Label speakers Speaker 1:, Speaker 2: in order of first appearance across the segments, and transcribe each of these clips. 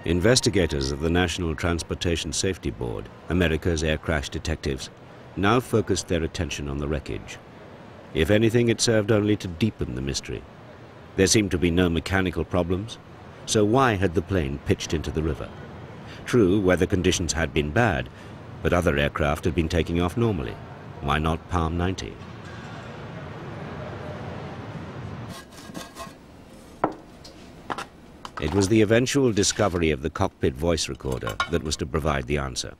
Speaker 1: Investigators of the National Transportation Safety Board, America's air crash detectives, now focused their attention on the wreckage. If anything, it served only to deepen the mystery. There seemed to be no mechanical problems, so why had the plane pitched into the river? True, weather conditions had been bad, but other aircraft had been taking off normally. Why not Palm 90? It was the eventual discovery of the cockpit voice recorder that was to provide the answer.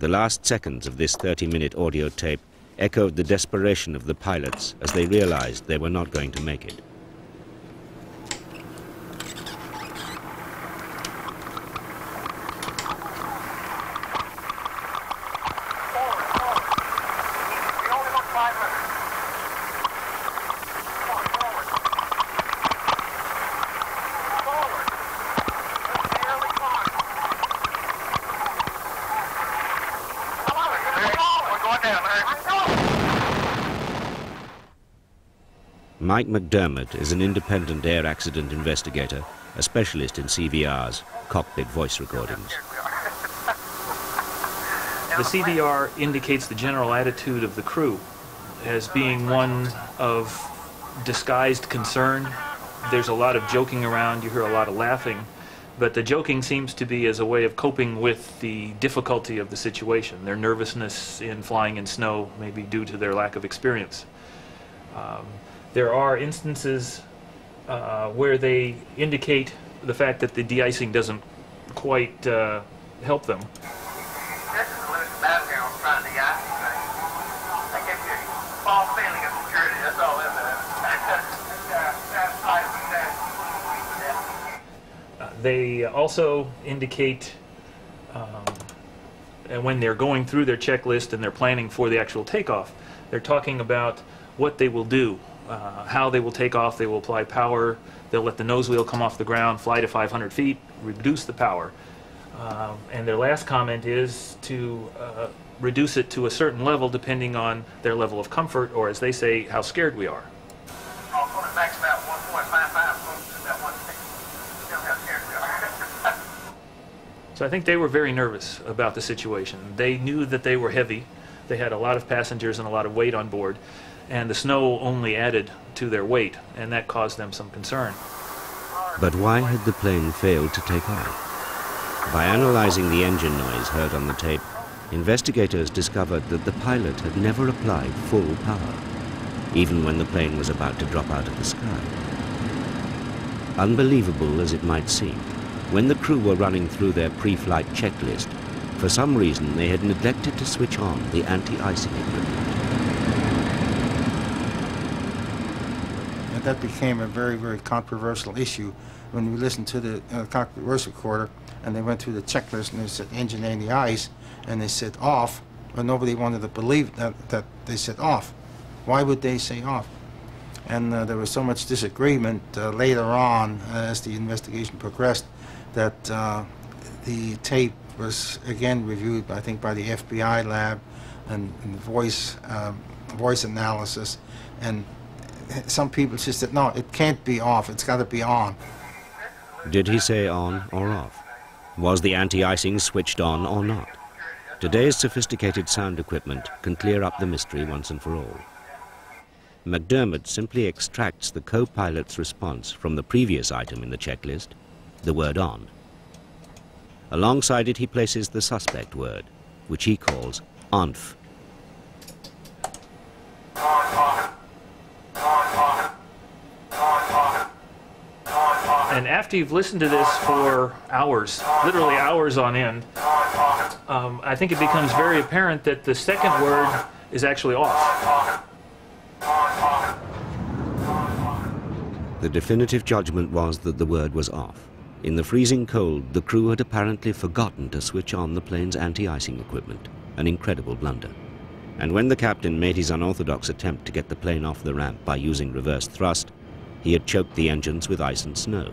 Speaker 1: The last seconds of this 30-minute audio tape echoed the desperation of the pilots as they realized they were not going to make it. Mike McDermott is an independent air accident investigator, a specialist in CVRs, cockpit voice recordings.
Speaker 2: The CVR indicates the general attitude of the crew as being one of disguised concern. There's a lot of joking around, you hear a lot of laughing, but the joking seems to be as a way of coping with the difficulty of the situation. Their nervousness in flying in snow may be due to their lack of experience. There are instances where they indicate the fact that the de-icing doesn't quite help them.
Speaker 3: This is a loose background trying to de-ice things. That gives you a false feeling of security, that's all it is.
Speaker 2: They also indicate when they're going through their checklist and they're planning for the actual takeoff, they're talking about what they will do. How they will take off. They will apply power, they'll let the nose wheel come off the ground, fly to 500 feet, reduce the power. And their last comment is to reduce it to a certain level depending on their level of comfort, or as they say, how scared we are. So I think they were very nervous about the situation. They knew that they were heavy. They had a lot of passengers and a lot of weight on board, and the snow only added to their weight, and that caused them some concern.
Speaker 1: But why had the plane failed to take off? By analyzing the engine noise heard on the tape, investigators discovered that the pilot had never applied full power, even when the plane was about to drop out of the sky. Unbelievable as it might seem, when the crew were running through their pre-flight checklist, for some reason they had neglected to switch on the anti-icing equipment.
Speaker 4: That became a very, very controversial issue when we listened to the cockpit voice recorder and they went through the checklist and they said engine anti-ice and they said off, but nobody wanted to believe that they said off. Why would they say off? And there was so much disagreement later on as the investigation progressed that the tape was again reviewed, I think, by the FBI lab and voice analysis, and some people just said, no, it can't be off, it's got to be on.
Speaker 1: Did he say on or off? Was the anti-icing switched on or not? Today's sophisticated sound equipment can clear up the mystery once and for all. McDermott simply extracts the co-pilot's response from the previous item in the checklist, the word on. Alongside it he places the suspect word, which he calls ONF.
Speaker 2: And after you've listened to this for hours, literally hours on end, I think it becomes very apparent that the second word is actually off.
Speaker 1: The definitive judgment was that the word was off. In the freezing cold, the crew had apparently forgotten to switch on the plane's anti-icing equipment, an incredible blunder. And when the captain made his unorthodox attempt to get the plane off the ramp by using reverse thrust, he had choked the engines with ice and snow.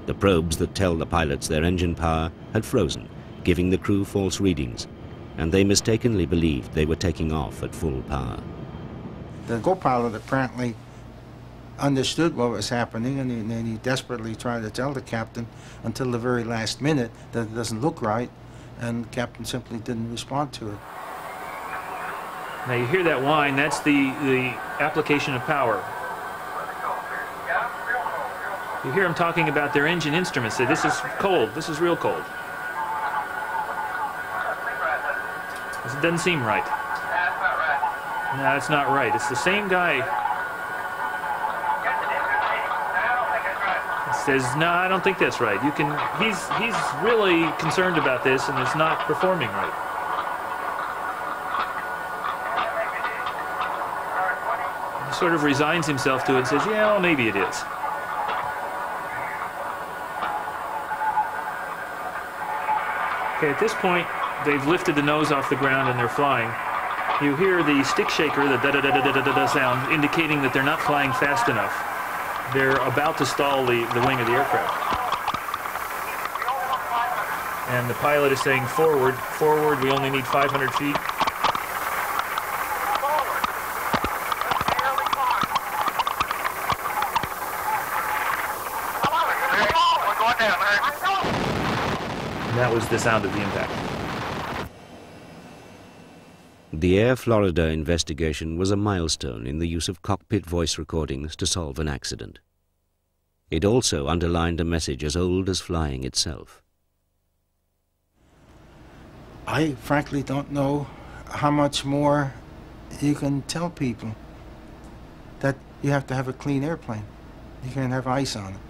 Speaker 1: The probes that tell the pilots their engine power had frozen, giving the crew false readings, and they mistakenly believed they were taking off at full power.
Speaker 4: The co-pilot apparently understood what was happening, and he desperately tried to tell the captain until the very last minute that it doesn't look right, and the captain simply didn't respond to it.
Speaker 2: Now you hear that whine, that's the application of power. You hear them talking about their engine instruments, say this is cold, this is real cold. It doesn't seem right. No, it's not right. It's the same guy. Says, no, I don't think that's right. You can. He's really concerned about this, and it's not performing right. He sort of resigns himself to it and says, yeah, well, maybe it is. Okay, at this point, they've lifted the nose off the ground and they're flying. You hear the stick shaker, the da-da-da-da-da-da sound, indicating that they're not flying fast enough. They're about to stall the wing of the aircraft. And the pilot is saying, forward, forward, we only need 500 feet. And that was the sound of the impact.
Speaker 1: The Air Florida investigation was a milestone in the use of cockpit voice recordings to solve an accident. It also underlined a message as old as flying itself.
Speaker 4: I frankly don't know how much more you can tell people that you have to have a clean airplane. You can't have ice on it.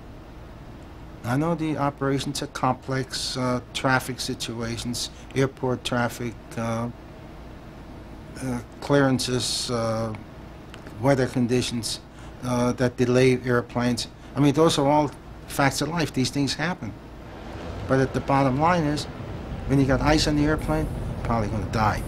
Speaker 4: I know the operations are complex, traffic situations, airport traffic, clearances, weather conditions that delay airplanes. I mean, those are all facts of life. These things happen. But at the bottom line is, when you got ice on the airplane, you're probably going to die.